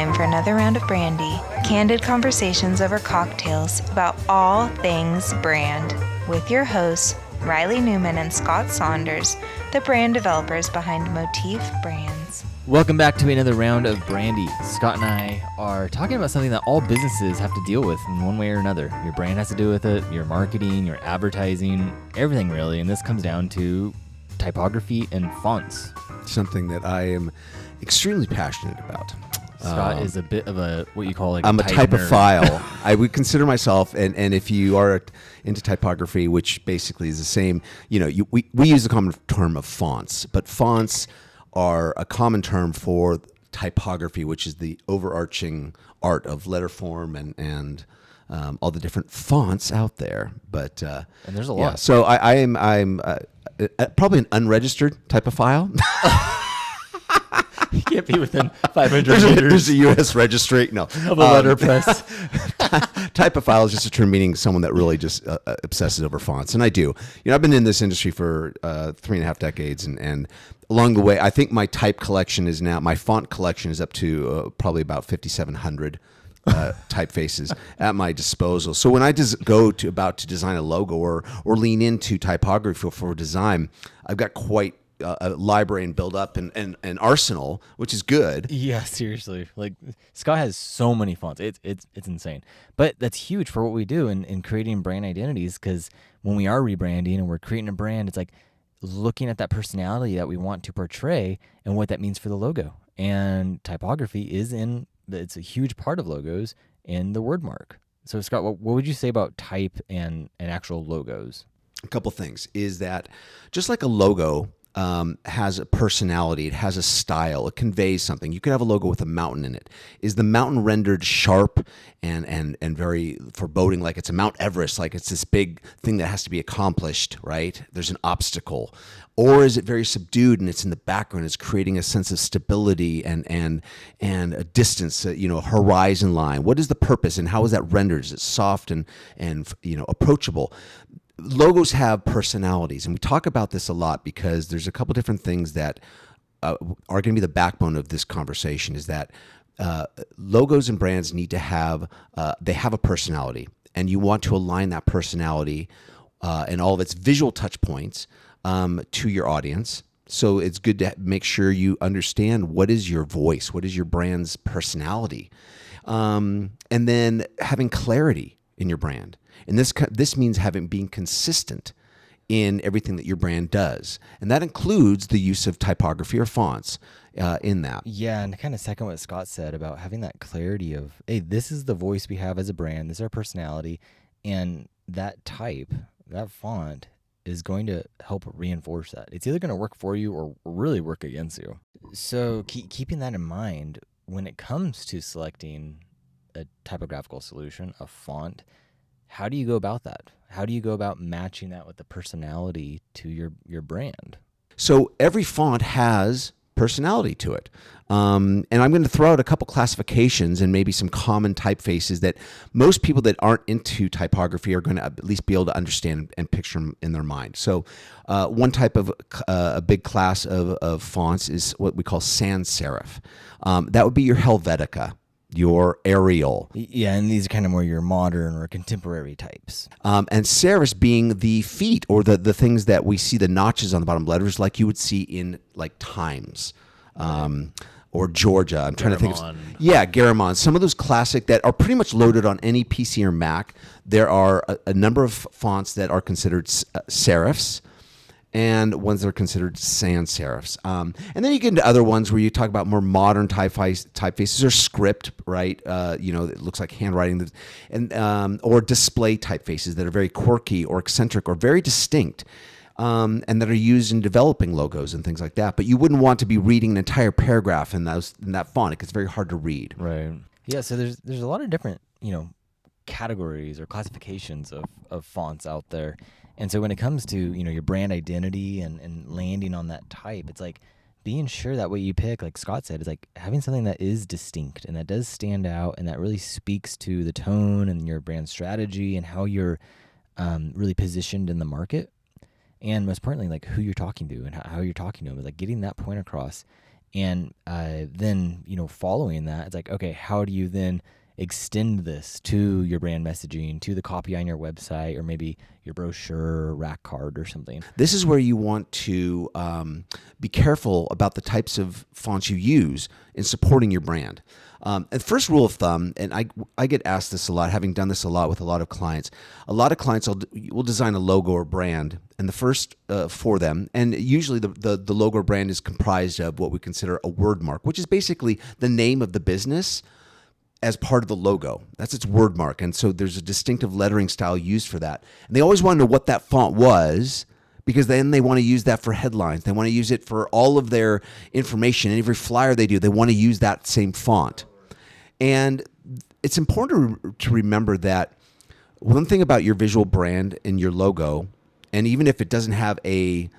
time for another round of Brandy. Candid conversations over cocktails about all things brand with your hosts, Reilly Newman and Scott Saunders, the brand developers behind Motif Brands. Welcome back to another round of Brandy. Scott and I are talking about something that all businesses have to deal with in one way or another. Your brand has to do with it, your marketing, your advertising, everything really. And this comes down to typography and fonts. Something that I am extremely passionate about. Scott is a bit of a, what you call like I'm a typophile. I would consider myself, and if you are into typography, which basically is the same, we use the common term of fonts, but fonts are a common term for typography, which is the overarching art of letter form and all the different fonts out there. But and there's a lot. So I'm probably an unregistered typophile. You can't be within 500 meters. There's a U.S. registry. No. Of a letterpress. Typophile is just a term meaning someone that really just obsesses over fonts. And I do. I've been in this industry for 3.5 decades. And along the way, I think my type collection is now, my font collection is up to probably about 5,700 typefaces at my disposal. So when I just about to design a logo or lean into typography for design, I've got quite a library and build up and an arsenal, which is good. Yeah, seriously. Like Scott has so many fonts. It's insane. But that's huge for what we do in creating brand identities, because when we are rebranding and we're creating a brand, it's like looking at that personality that we want to portray and what that means for the logo. And typography it's a huge part of logos and the word mark. So Scott, what would you say about type and actual logos? A couple things is that just like a logo has a personality, it has a style, it conveys something. You could have a logo with a mountain in it. Is the mountain rendered sharp and very foreboding, like it's a Mount Everest, like it's this big thing that has to be accomplished, right? There's an obstacle. Or is it very subdued and it's in the background, it's creating a sense of stability and a distance, a horizon line? What is the purpose and how is that rendered? Is it soft and approachable? Logos have personalities, and we talk about this a lot because there's a couple different things that are going to be the backbone of this conversation. Is that logos and brands need to have they have a personality, and you want to align that personality and all of its visual touch points to your audience. So it's good to make sure you understand what is your voice, what is your brand's personality, and then having clarity in your brand. And this means being consistent in everything that your brand does. And that includes the use of typography or fonts in that. Yeah, and to kind of second what Scott said about having that clarity of, hey, this is the voice we have as a brand, this is our personality, and that type, that font is going to help reinforce that. It's either going to work for you or really work against you. So keeping that in mind, when it comes to selecting a typographical solution, a font, how do you go about that? How do you go about matching that with the personality to your brand? So every font has personality to it. And I'm going to throw out a couple classifications and maybe some common typefaces that most people that aren't into typography are going to at least be able to understand and picture them in their mind. So one type of a big class of fonts is what we call sans serif. That would be your Helvetica, your Arial. Yeah, and these are kind of more your modern or contemporary types. And serifs being the feet or the things that we see, the notches on the bottom letters, like you would see in like Times or Georgia. I'm trying to think of, Garamond. Some of those classic that are pretty much loaded on any PC or Mac. There are a number of fonts that are considered serifs, and ones that are considered sans serifs. And then you get into other ones where you talk about more modern typefaces or script, right? It looks like handwriting, and or display typefaces that are very quirky or eccentric or very distinct, and that are used in developing logos and things like that. But you wouldn't want to be reading an entire paragraph in that font. It gets very hard to read. Right. Yeah, so there's a lot of different, categories or classifications of fonts out there. And so when it comes to, your brand identity and landing on that type, it's like being sure that what you pick, like Scott said, is like having something that is distinct and that does stand out and that really speaks to the tone and your brand strategy and how you're really positioned in the market. And most importantly, like who you're talking to and how you're talking to them, like getting that point across. And then, following that, it's like, okay, how do you then extend this to your brand messaging, to the copy on your website, or maybe your brochure or rack card or something? This is where you want to be careful about the types of fonts you use in supporting your brand. And first rule of thumb, and I get asked this a lot, having done this a lot with a lot of clients. A lot of clients will design a logo or brand, and the first for them, and usually the logo or brand is comprised of what we consider a word mark, which is basically the name of the business as part of the logo. That's its word mark. And so there's a distinctive lettering style used for that. And they always want to know what that font was, because then they want to use that for headlines. They want to use it for all of their information. And every flyer they do, they want to use that same font. And it's important to remember that one thing about your visual brand and your logo, and even if it doesn't have a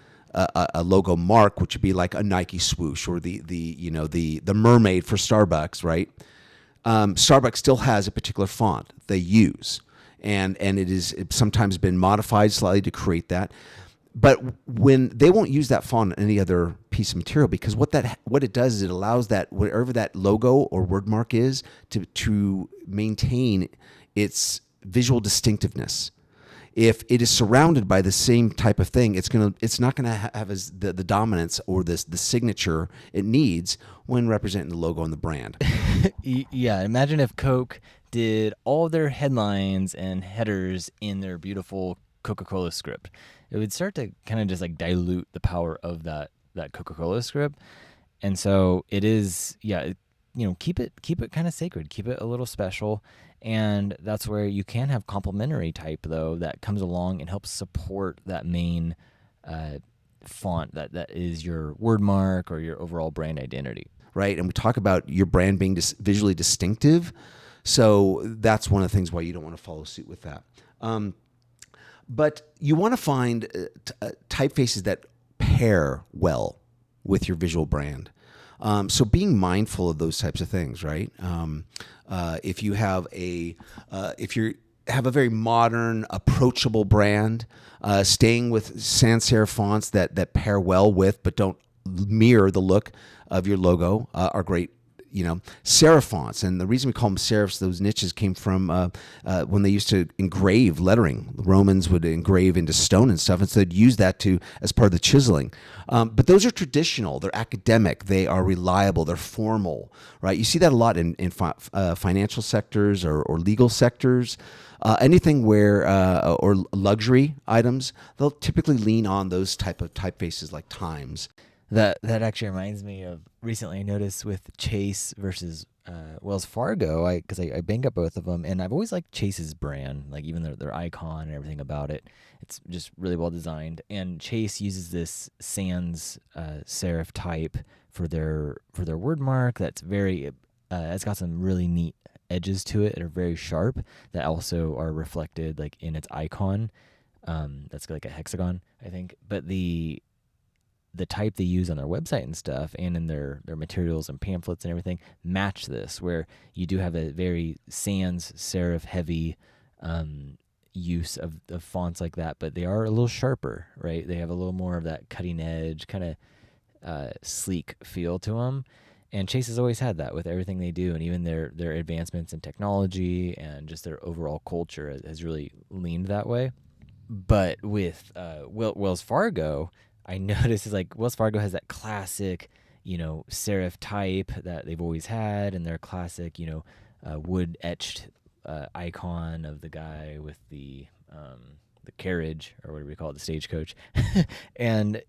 logo mark, which would be like a Nike swoosh or the mermaid for Starbucks, right? Starbucks still has a particular font they use, and it's sometimes been modified slightly to create that. But when they won't use that font on any other piece of material, because what it does is it allows that whatever that logo or word mark is to maintain its visual distinctiveness. If it is surrounded by the same type of thing, it's not gonna have the dominance or the signature it needs when representing the logo and the brand. Yeah, imagine if Coke did all their headlines and headers in their beautiful Coca-Cola script. It would start to kind of just like dilute the power of that Coca-Cola script. And so it is, keep it kind of sacred, keep it a little special. And that's where you can have complementary type, though, that comes along and helps support that main font that is your word mark or your overall brand identity. Right. And we talk about your brand being visually distinctive. So that's one of the things why you don't want to follow suit with that. But you want to find typefaces that pair well with your visual brand. So being mindful of those types of things, right? If you have a very modern, approachable brand, staying with sans serif fonts that pair well with but don't mirror the look of your logo are great. Serif fonts, and the reason we call them serifs, those niches came from when they used to engrave lettering. The Romans would engrave into stone and stuff, and so they'd use that as part of the chiseling. But those are traditional. They're academic. They are reliable. They're formal, right? You see that a lot in financial sectors or legal sectors. Anything where or luxury items, they'll typically lean on those type of typefaces like Times. That actually reminds me of recently I noticed with Chase versus Wells Fargo, because I bang up both of them, and I've always liked Chase's brand, like even their icon and everything about it. It's just really well designed. And Chase uses this sans serif type for their word mark that's very, it's got some really neat edges to it that are very sharp that also are reflected like in its icon. That's like a hexagon, I think. But the type they use on their website and stuff and in their materials and pamphlets and everything match this, where you do have a very sans serif heavy use of fonts like that, but they are a little sharper, right? They have a little more of that cutting edge kind of sleek feel to them. And Chase has always had that with everything they do, and even their advancements in technology and just their overall culture has really leaned that way. But with Wells Fargo, I noticed is like Wells Fargo has that classic, serif type that they've always had, and their classic, wood etched icon of the guy with the carriage, or whatever we call it, the stagecoach, and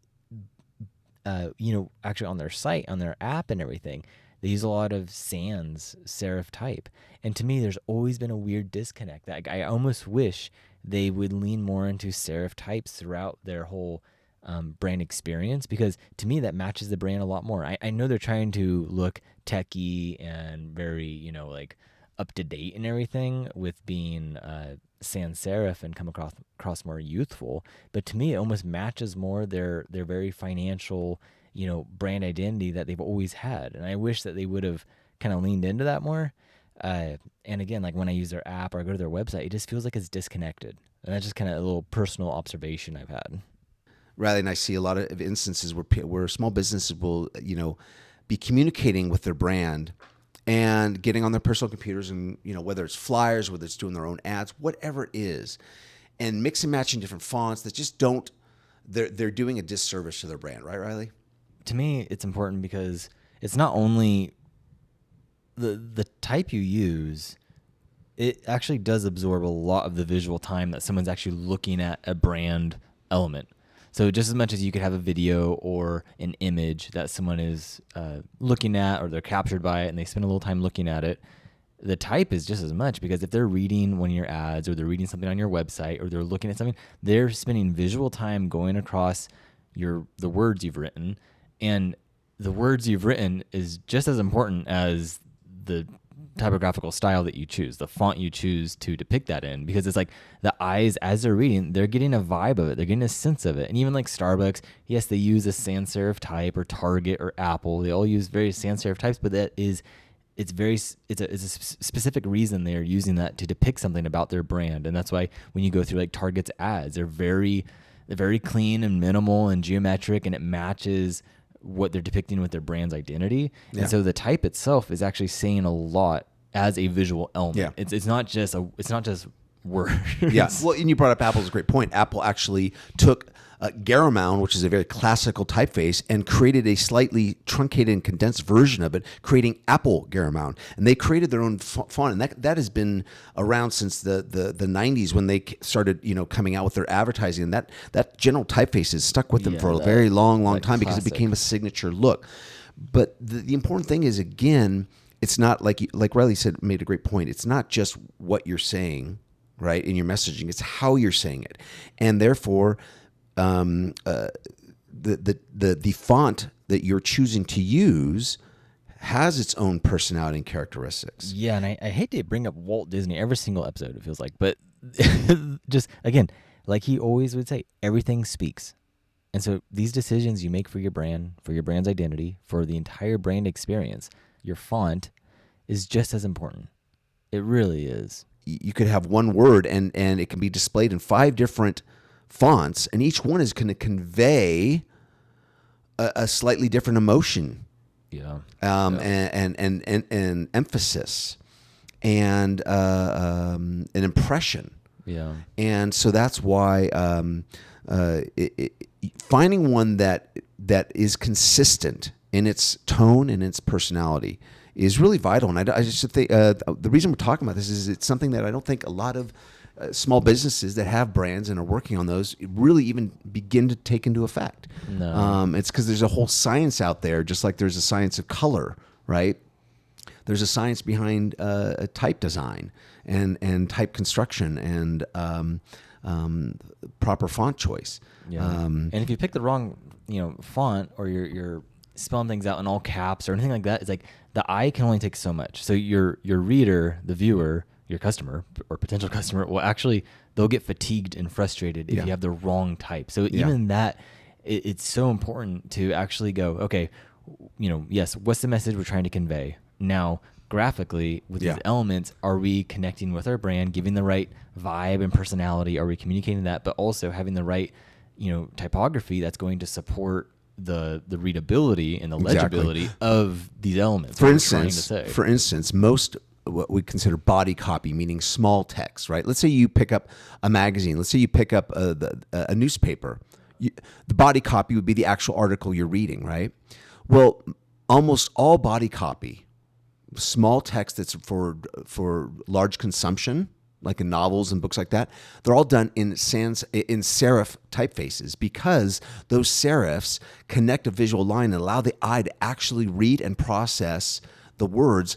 actually on their site, on their app and everything, they use a lot of sans serif type. And to me, there's always been a weird disconnect. That I almost wish they would lean more into serif types throughout their whole brand experience, because to me that matches the brand a lot more. I know they're trying to look techy and very, like up to date and everything with being sans serif and come across more youthful, but to me it almost matches more their very financial, brand identity that they've always had. And I wish that they would have kind of leaned into that more. And again, like when I use their app or I go to their website, it just feels like it's disconnected. And that's just kind of a little personal observation I've had. Rather than I see a lot of instances where small businesses will, be communicating with their brand and getting on their personal computers and, whether it's flyers, whether it's doing their own ads, whatever it is, and mix and matching different fonts that just they're doing a disservice to their brand, right, Reilly? To me, it's important because it's not only the type you use, it actually does absorb a lot of the visual time that someone's actually looking at a brand element. So just as much as you could have a video or an image that someone is looking at, or they're captured by it and they spend a little time looking at it, the type is just as much, because if they're reading one of your ads, or they're reading something on your website, or they're looking at something, they're spending visual time going across the words you've written. And the words you've written is just as important as the typographical style that you choose, the font you choose to depict that in, because it's like the eyes, as they're reading, they're getting a vibe of it, they're getting a sense of it. And even like Starbucks, yes, they use a sans serif type, or Target or Apple, they all use very sans serif types, but it's a specific reason they're using that to depict something about their brand. And that's why when you go through like Target's ads, they're very clean and minimal and geometric, and it matches what they're depicting with their brand's identity. Yeah. And so the type itself is actually saying a lot as a visual element. Yeah. It's not just words. Yeah. Well, and you brought up Apple's a great point. Apple actually took Garamond, which is a very classical typeface, and created a slightly truncated and condensed version of it, creating Apple Garamond. And they created their own font, and that has been around since the 90s, when they started coming out with their advertising. And that general typeface has stuck with them for a very long time, because it became a signature look. But the important thing is, again, it's not like Reilly said, made a great point. It's not just what you're saying, right, in your messaging. It's how you're saying it, and therefore, the font that you're choosing to use has its own personality and characteristics. Yeah, and I hate to bring up Walt Disney every single episode, it feels like, but just again, like he always would say, everything speaks. And so these decisions you make for your brand, for your brand's identity, for the entire brand experience, your font is just as important. It really is. You could have one word and it can be displayed in 5 different fonts, and each one is going to convey a slightly different emotion. Yeah. And emphasis and an impression. Yeah. And so that's why finding one that is consistent in its tone and its personality is really vital. And I just think the reason we're talking about this is it's something that I don't think a lot of small businesses that have brands and are working on those really even begin to take into effect. No. It's because there's a whole science out there, just like there's a science of color, right? There's a science behind type design and type construction and proper font choice. Yeah. And if you pick the wrong, font, or you're spelling things out in all caps or anything like that, it's like the eye can only take so much. So your reader, the viewer, your customer or potential customer they'll get fatigued and frustrated if you have the wrong type. So even that, it's so important to actually go, okay, yes, what's the message we're trying to convey? Now, graphically, with these elements, are we connecting with our brand, giving the right vibe and personality? Are we communicating that, but also having the right, typography that's going to support the readability and the legibility of these elements? For instance, most what we consider body copy, meaning small text, right? Let's say you pick up a magazine. Let's say you pick up a newspaper. The body copy would be the actual article you're reading, right? Well, almost all body copy, small text that's for large consumption, like in novels and books like that, they're all done in serif typefaces, because those serifs connect a visual line and allow the eye to actually read and process the words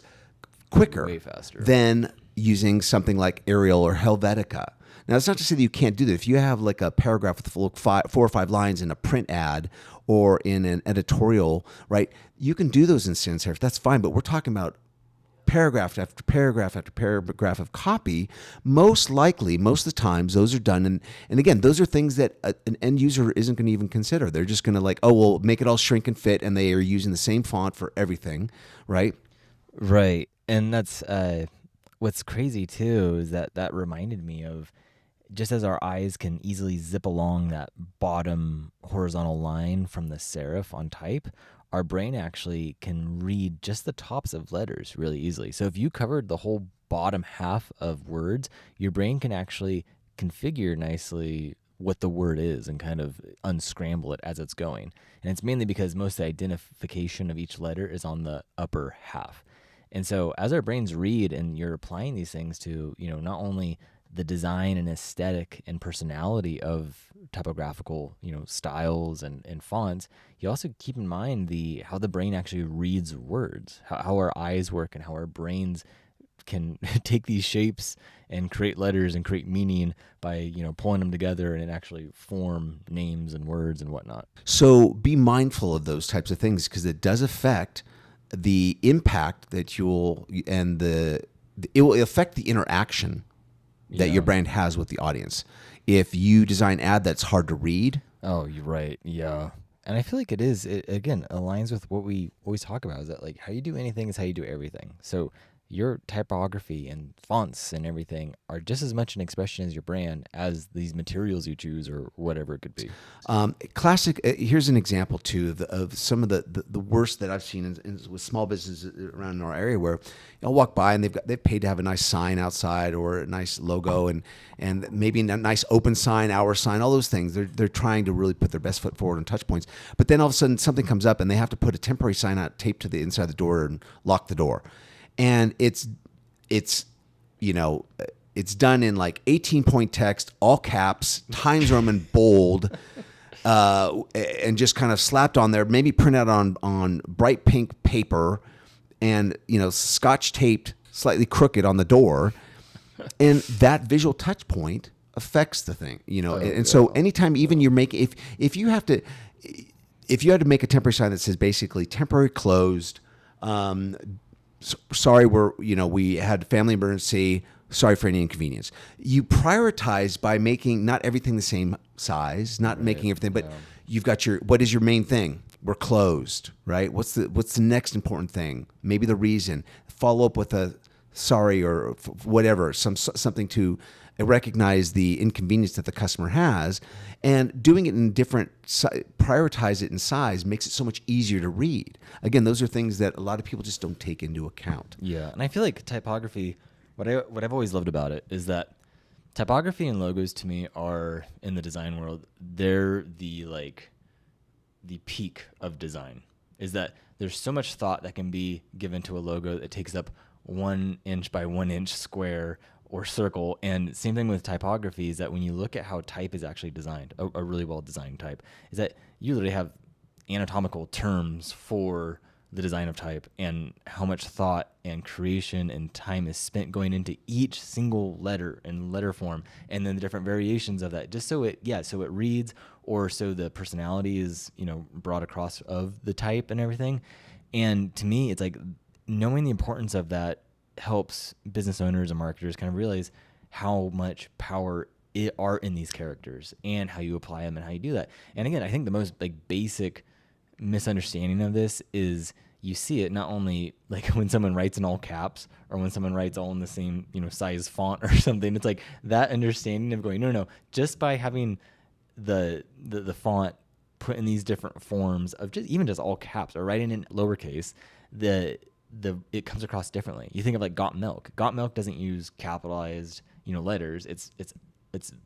quicker, way faster, than using something like Arial or Helvetica. Now, it's not to say that you can't do that. If you have like a paragraph with 4 or 5 lines in a print ad or in an editorial, right, you can do those in sans serif. That's fine, but we're talking about paragraph after paragraph after paragraph of copy. Most likely, most of the times, those are done. And again, those are things that an end user isn't going to even consider. They're just going to make it all shrink and fit, and they are using the same font for everything, right? Right. And that's what's crazy too, is that reminded me of just as our eyes can easily zip along that bottom horizontal line from the serif on type, our brain actually can read just the tops of letters really easily. So if you covered the whole bottom half of words, your brain can actually configure nicely what the word is and kind of unscramble it as it's going. And it's mainly because most of the identification of each letter is on the upper half. And so as our brains read and you're applying these things to, not only the design and aesthetic and personality of typographical, styles and fonts, you also keep in mind how the brain actually reads words, how our eyes work and how our brains can take these shapes and create letters and create meaning by, pulling them together and actually form names and words and whatnot. So be mindful of those types of things because it does affect the impact that it will affect the interaction that your brand has with the audience. If you design ad that's hard to read. Oh, you're right. Yeah. And I feel like it again, aligns with what we always talk about, is that like how you do anything is how you do everything. So your typography and fonts and everything are just as much an expression as your brand as these materials you choose or whatever it could be. Classic. Here's an example too of some of the worst that I've seen with small businesses around our area, where I'll walk by and they've paid to have a nice sign outside or a nice logo and maybe a nice open sign, hour sign, all those things. They're trying to really put their best foot forward on touch points. But then all of a sudden something comes up and they have to put a temporary sign out taped to the inside the door and lock the door. And it's done in like 18-point text, all caps, Times Roman bold, and just kind of slapped on there, maybe printed out on bright pink paper, and Scotch taped slightly crooked on the door, and that visual touch point affects the thing, So anytime even you're making if you had to make a temporary sign that says basically temporary closed. Sorry, we had family emergency. Sorry for any inconvenience. You prioritize by making not everything the same size, not making everything, but you've got what is your main thing? We're closed, right? What's the next important thing? Maybe the reason. Follow up with a sorry or whatever, something to recognize the inconvenience that the customer has, and doing it in different, prioritize it in size makes it so much easier to read. Again, those are things that a lot of people just don't take into account. Yeah, and I feel like typography, what I've always loved about it is that typography and logos to me are, in the design world, they're the peak of design. Is that there's so much thought that can be given to a logo that takes up 1 inch by 1 inch square or circle. And same thing with typography, is that when you look at how type is actually designed, a really well designed type, is that you literally have anatomical terms for the design of type and how much thought and creation and time is spent going into each single letter and letter form, and then the different variations of that, just so it reads, or so the personality is brought across of the type and everything. And to me, it's like knowing the importance of that helps business owners and marketers kind of realize how much power are in these characters and how you apply them and how you do that. And again, I think the most basic misunderstanding of this is you see it not only like when someone writes in all caps or when someone writes all in the same size font or something. It's like that understanding of going, no, just by having the font put in these different forms of just all caps or writing in lowercase, it comes across differently. You think of like Got Milk. Got Milk doesn't use capitalized, letters. It's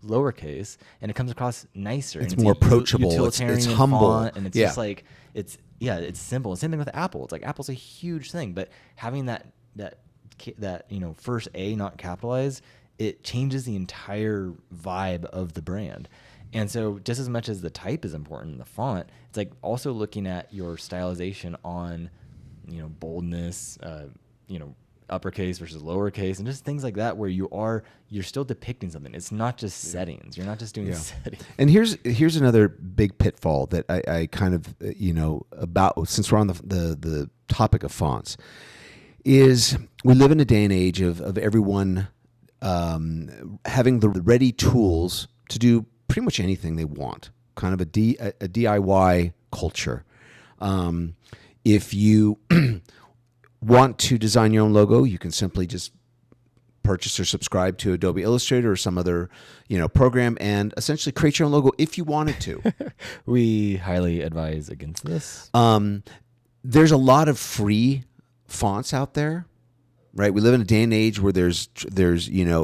lowercase, and it comes across nicer. It's more approachable. It's humble, font, and it's just like it's simple. Same thing with Apple. It's like Apple's a huge thing, but having that first A not capitalized, it changes the entire vibe of the brand. And so just as much as the type is important, the font, it's like also looking at your stylization on boldness, uppercase versus lowercase, and just things like that, where you're still depicting something. It's not just settings. You're not just doing settings. And here's another big pitfall that I kind of about, since we're on the topic of fonts, is we live in a day and age of everyone having the ready tools to do pretty much anything they want. Kind of a DIY culture. If you want to design your own logo, you can simply just purchase or subscribe to Adobe Illustrator or some other, program, and essentially create your own logo if you wanted to. We highly advise against this. There's a lot of free fonts out there, right? We live in a day and age where there's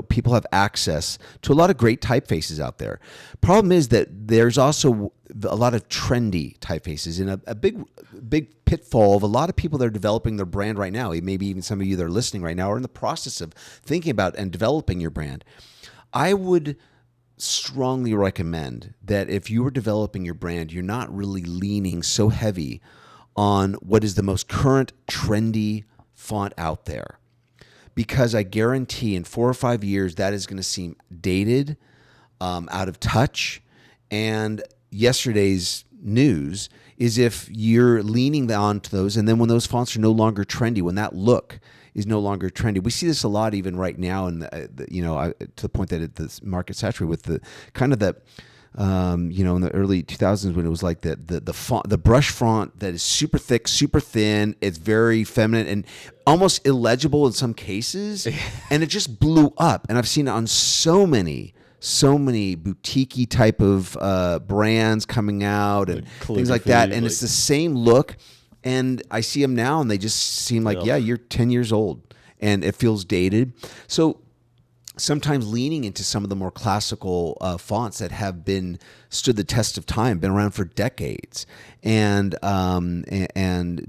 people have access to a lot of great typefaces out there. Problem is that there's also a lot of trendy typefaces, and a big pitfall of a lot of people that are developing their brand right now. Maybe even some of you that are listening right now are in the process of thinking about and developing your brand. I would strongly recommend that if you were developing your brand, you're not really leaning so heavy on what is the most current trendy font out there. Because I guarantee in 4 or 5 years, that is going to seem dated, out of touch. And yesterday's news is if you're leaning on to those, and then when those fonts are no longer trendy, when that look is no longer trendy, we see this a lot even right now, and to the point that the market's saturated with the kind of that. In the early 2000s when it was like the font, the brush font that is super thick, super thin, it's very feminine and almost illegible in some cases, and it just blew up. And I've seen it on so many boutique-y type of brands coming out and things like that, and it's the same look. And I see them now, and they just seem like, yeah, you're 10 years old, and it feels dated. So sometimes leaning into some of the more classical fonts that have stood the test of time, been around for decades, and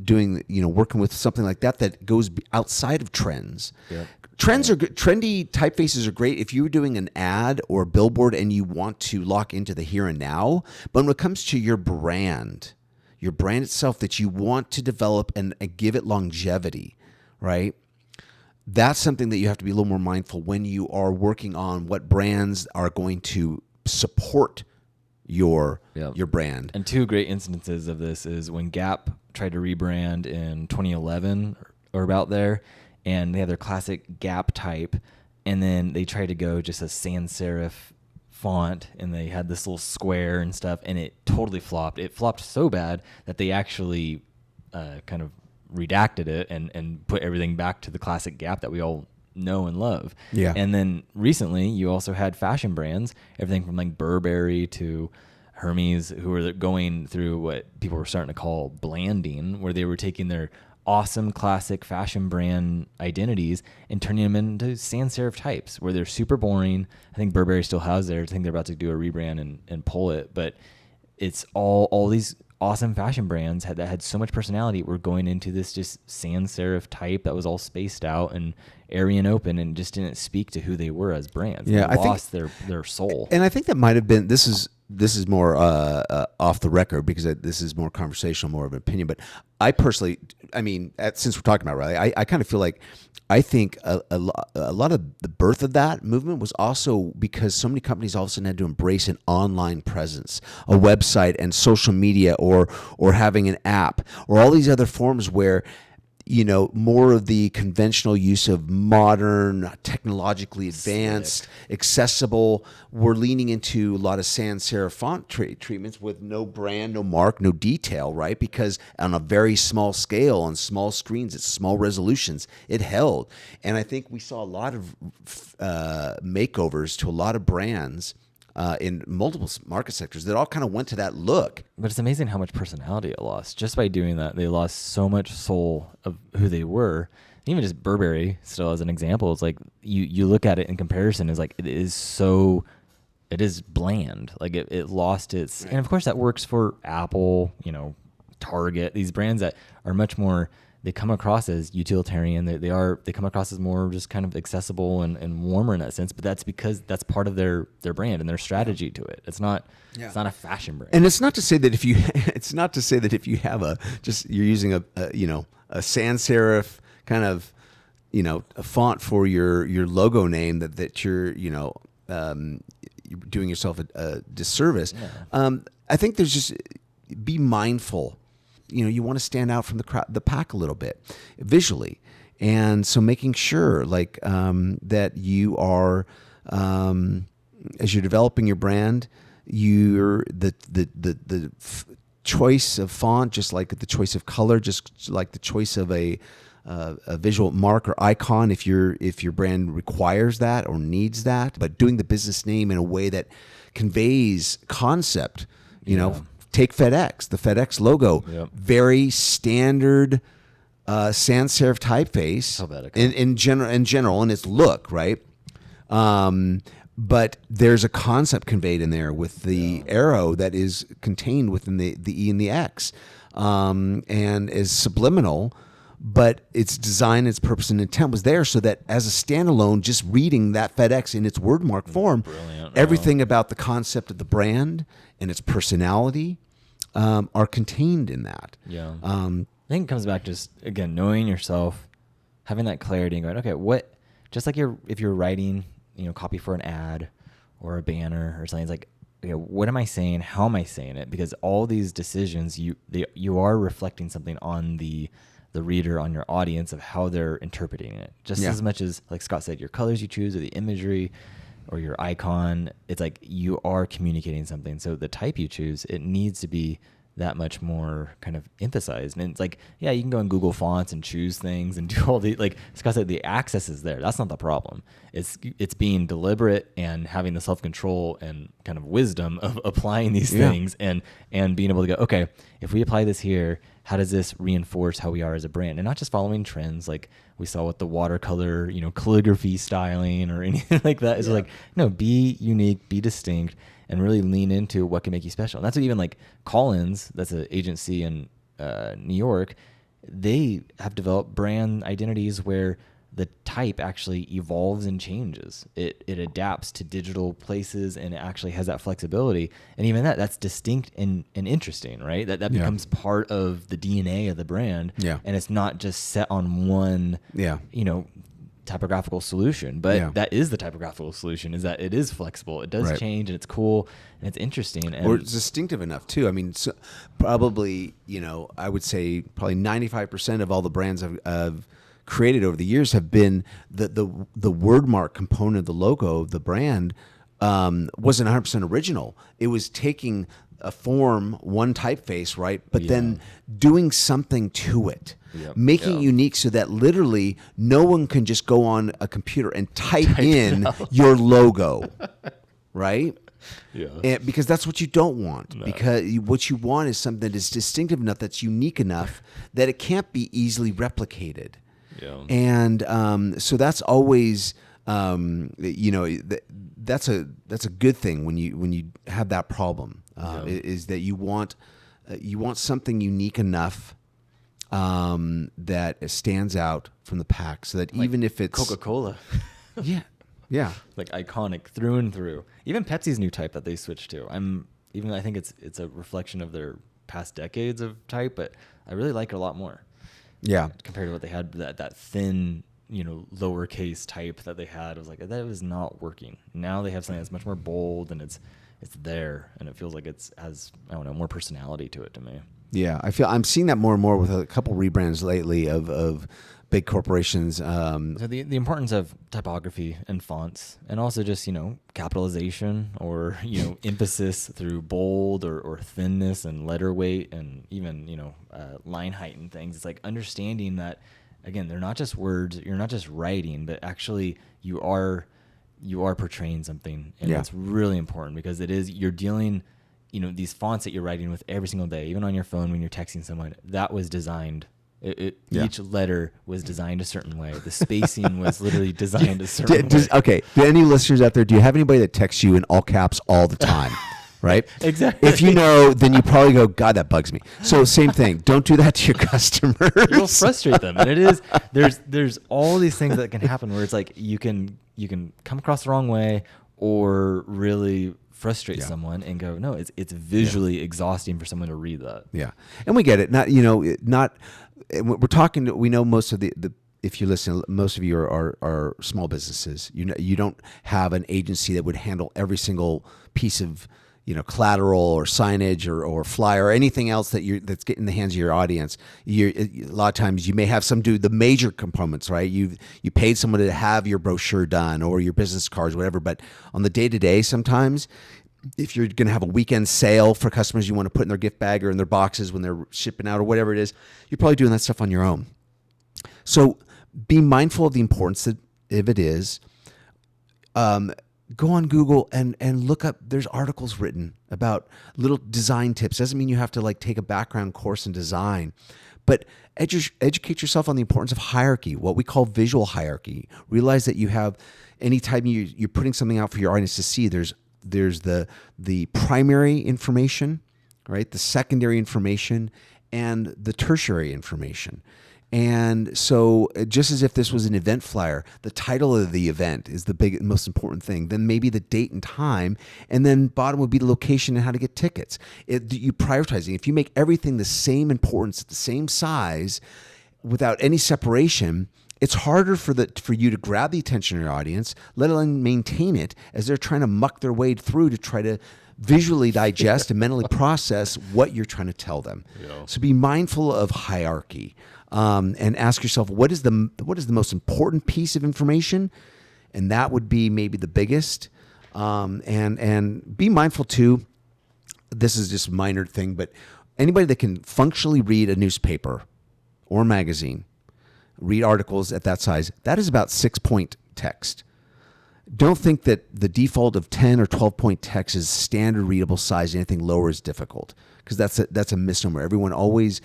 doing, working with something like that goes outside of trends. Yeah. Trends are good. Trendy typefaces are great if you were doing an ad or a billboard and you want to lock into the here and now. But when it comes to your brand itself that you want to develop and give it longevity, right? That's something that you have to be a little more mindful when you are working on what brands are going to support your brand. And 2 great instances of this is when Gap tried to rebrand in 2011 or about there, and they had their classic Gap type, and then they tried to go just a sans serif font, and they had this little square and stuff, and it totally flopped. It flopped so bad that they actually kind of redacted it and put everything back to the classic Gap that we all know and love. Yeah. And then recently you also had fashion brands, everything from like Burberry to Hermes, who were going through what people were starting to call blanding, where they were taking their awesome classic fashion brand identities and turning them into sans serif types where they're super boring. I think Burberry still has theirs. I think they're about to do a rebrand and pull it, but it's all these awesome fashion brands that had so much personality were going into this just sans serif type that was all spaced out and airy and open and just didn't speak to who they were as brands. Yeah, they lost their soul. And I think that might have been, this is more off the record because this is more conversational, more of an opinion. But I personally, since we're talking about Reilly, I kind of feel like I think a lot of the birth of that movement was also because so many companies all of a sudden had to embrace an online presence, a website and social media, or having an app, or all these other forms where more of the conventional use of modern, technologically advanced, accessible. We're leaning into a lot of sans serif font treatments with no brand, no mark, no detail, right? Because on a very small scale, on small screens, at small resolutions, it held. And I think we saw a lot of makeovers to a lot of brands in multiple market sectors that all kind of went to that look. But it's amazing how much personality it lost. Just by doing that, they lost so much soul of who they were. Even just Burberry, still as an example, it's like you look at it in comparison, is like it is bland. Like it lost its, and of course that works for Apple, Target, these brands that are much more, they come across as utilitarian. They come across as more just kind of accessible and warmer in that sense. But that's because that's part of their brand and their strategy to it. It's not a fashion brand. And it's not to say that if you have you're using a sans serif kind of a font for your logo name that you're doing yourself a disservice. Yeah. I think there's just, be mindful. You want to stand out from the pack a little bit visually. And so making sure that you are, as you're developing your brand, you're choice of font, just like the choice of color, just like the choice of a a visual mark or icon if your brand requires that or needs that, but doing the business name in a way that conveys concept. Take FedEx, the FedEx logo, very standard sans serif typeface in general, and its look, right? But there's a concept conveyed in there with the arrow that is contained within the E and the X, and is subliminal. But its design, its purpose, and intent was there so that as a standalone, just reading that FedEx in its word mark form, everything about the concept of the brand and its personality are contained in that. Yeah. I think it comes back just, again, knowing yourself, having that clarity and going, okay, just like if you're writing, copy for an ad or a banner or something, it's like, okay, what am I saying? How am I saying it? Because all these decisions, you are reflecting something on the reader, on your audience, of how they're interpreting it. Just as much as, like Scott said, your colors you choose or the imagery or your icon, it's like you are communicating something. So the type you choose, it needs to be that much more kind of emphasized. And it's like, yeah, you can go in Google Fonts and choose things and do all the, like Scott said, the access is there. That's not the problem. It's being deliberate and having the self-control and kind of wisdom of applying these things and being able to go, okay, if we apply this here, how does this reinforce how we are as a brand? And not just following trends like we saw with the watercolor, calligraphy styling or anything like that. It's like, no, be unique, be distinct, and really lean into what can make you special. And that's what even like Collins, that's an agency in New York, they have developed brand identities where the type actually evolves and changes. It adapts to digital places and it actually has that flexibility. And even that's distinct and interesting, right? That becomes part of the DNA of the brand. Yeah. And it's not just set on one, typographical solution, but that is the typographical solution, is that it is flexible. It does change and it's cool and it's interesting. And it's distinctive enough too. I mean, probably, I would say probably 95% of all the brands I've created over the years have been the word mark component of the logo of the brand wasn't 100% original. It was taking a form, one typeface, right? But then doing something to it, making it unique so that literally no one can just go on a computer and type in your logo, right? Yeah. And because that's what you don't want. No. Because what you want is something that is distinctive enough, that's unique enough that it can't be easily replicated. Yeah. And so that's always, that's a good thing when you have that problem. Is that you want something unique enough that stands out from the pack, so that like even if it's Coca-Cola, yeah, like iconic through and through. Even Pepsi's new type that they switched to, I think it's a reflection of their past decades of type, but I really like it a lot more. Yeah, compared to what they had, that thin, lowercase type that they had. I was like, that was not working. Now they have something that's much more bold and it's there, and it feels like it has, I don't know, more personality to it to me. Yeah, I'm seeing that more and more with a couple rebrands lately of big corporations. So the importance of typography and fonts, and also just capitalization or emphasis through bold or thinness and letter weight, and even line height and things. It's like understanding that, again, they're not just words. You're not just writing, but actually you are portraying something, and that's really important, because you're dealing, these fonts that you're writing with every single day, even on your phone when you're texting someone. That was designed. Each letter was designed a certain way. The spacing was literally designed a certain way. Okay, do any listeners out there, do you have anybody that texts you in all caps all the time? Right? Exactly. If you know, then you probably go, God, that bugs me. So same thing. Don't do that to your customers. You'll frustrate them. And it is, there's all these things that can happen where it's like you can come across the wrong way or really frustrate someone and go, no, it's visually exhausting for someone to read that. Yeah. And we get it. We're talking, we know most of the if you listen, most of you are small businesses. You don't have an agency that would handle every single piece of collateral or signage or flyer or anything else that's getting in the hands of your audience. A lot of times you may have some do the major components, right? You paid someone to have your brochure done or your business cards, whatever. But on the day-to-day, sometimes if you're going to have a weekend sale for customers you want to put in their gift bag or in their boxes when they're shipping out or whatever it is, you're probably doing that stuff on your own. So be mindful of the importance that if it is. Go on Google and look up. There's articles written about little design tips. Doesn't mean you have to like take a background course in design, but educate yourself on the importance of hierarchy, what we call visual hierarchy. Realize that you have, anytime you're putting something out for your audience to see, there's the primary information, right? The secondary information and the tertiary information. And so just as if this was an event flyer, the title of the event is the most important thing. Then maybe the date and time, and then bottom would be the location and how to get tickets. You prioritizing. If you make everything the same importance, the same size, without any separation, it's harder for you to grab the attention of your audience, let alone maintain it as they're trying to muck their way through to try to visually digest and mentally process what you're trying to tell them. Yeah. So be mindful of hierarchy. And ask yourself, what is the most important piece of information? And that would be maybe the biggest. And be mindful too, this is just a minor thing, but anybody that can functionally read a newspaper or magazine, read articles at that size, that is about 6-point text. Don't think that the default of 10 or 12-point text is standard readable size. Anything lower is difficult, because that's a misnomer. Everyone always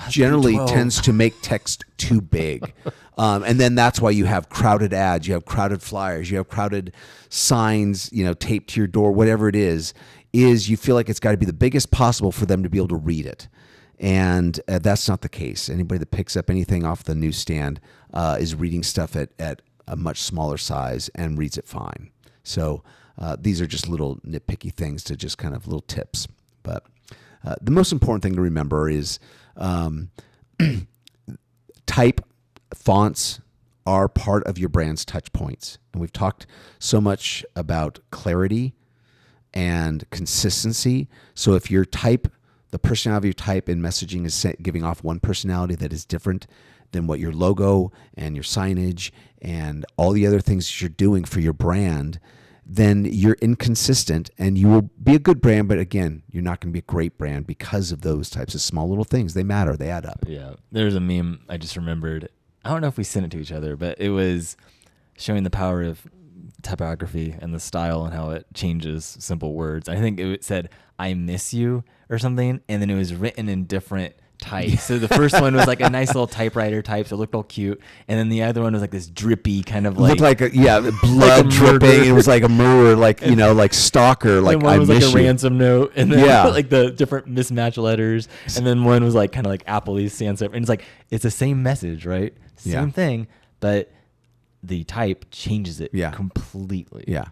generally tends to make text too big. And then that's why you have crowded ads, you have crowded flyers, you have crowded signs, taped to your door, whatever it is you feel like it's got to be the biggest possible for them to be able to read it. And that's not the case. Anybody that picks up anything off the newsstand is reading stuff at a much smaller size and reads it fine. So these are just little nitpicky things to just kind of little tips. But the most important thing to remember is type fonts are part of your brand's touch points. And we've talked so much about clarity and consistency. So if your type, the personality of your type in messaging is giving off one personality that is different than what your logo and your signage and all the other things you're doing for your brand, then you're inconsistent and you will be a good brand, but again, you're not going to be a great brand because of those types of small little things. They matter. They add up. Yeah. There's a meme I just remembered. I don't know if we sent it to each other, but it was showing the power of typography and the style and how it changes simple words. I think it said, "I miss you" or something, and then it was written in different type. So the first one was like a nice little typewriter type, so it looked all cute. And then the other one was like this drippy kind of like... Looked like blood like dripping. It was like a murderer, like stalker, like one I was miss like a you. ransom note. And then like the different mismatched letters. And then one was like kind of like Appley's sans serif. And it's like, it's the same message, right? Same thing, but the type changes it completely. Yeah.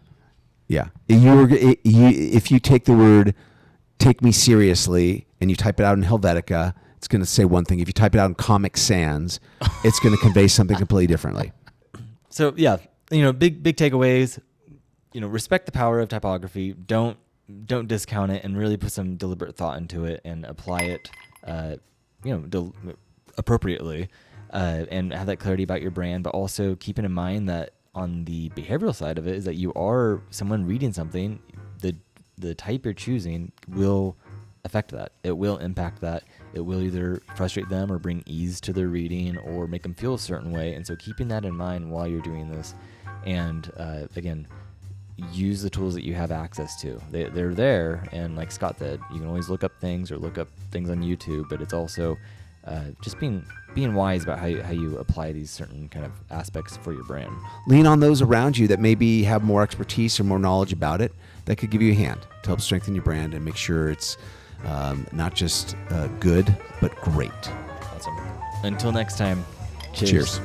Yeah. If you take the word "take me seriously" and you type it out in Helvetica, it's going to say one thing. If you type it out in Comic Sans, it's going to convey something completely differently. So big takeaways. Respect the power of typography. Don't discount it, and really put some deliberate thought into it and apply it, appropriately, and have that clarity about your brand. But also keeping in mind that on the behavioral side of it is that you are someone reading something. The type you're choosing will affect that. It will impact that. It will either frustrate them or bring ease to their reading or make them feel a certain way. And so keeping that in mind while you're doing this, and again, use the tools that you have access to. They're there, and like Scott said, you can always look up things or look up things on YouTube, but it's also just being wise about how you apply these certain kind of aspects for your brand. Lean on those around you that maybe have more expertise or more knowledge about it that could give you a hand to help strengthen your brand and make sure it's not just good, but great. Awesome. Until next time, cheers. Cheers.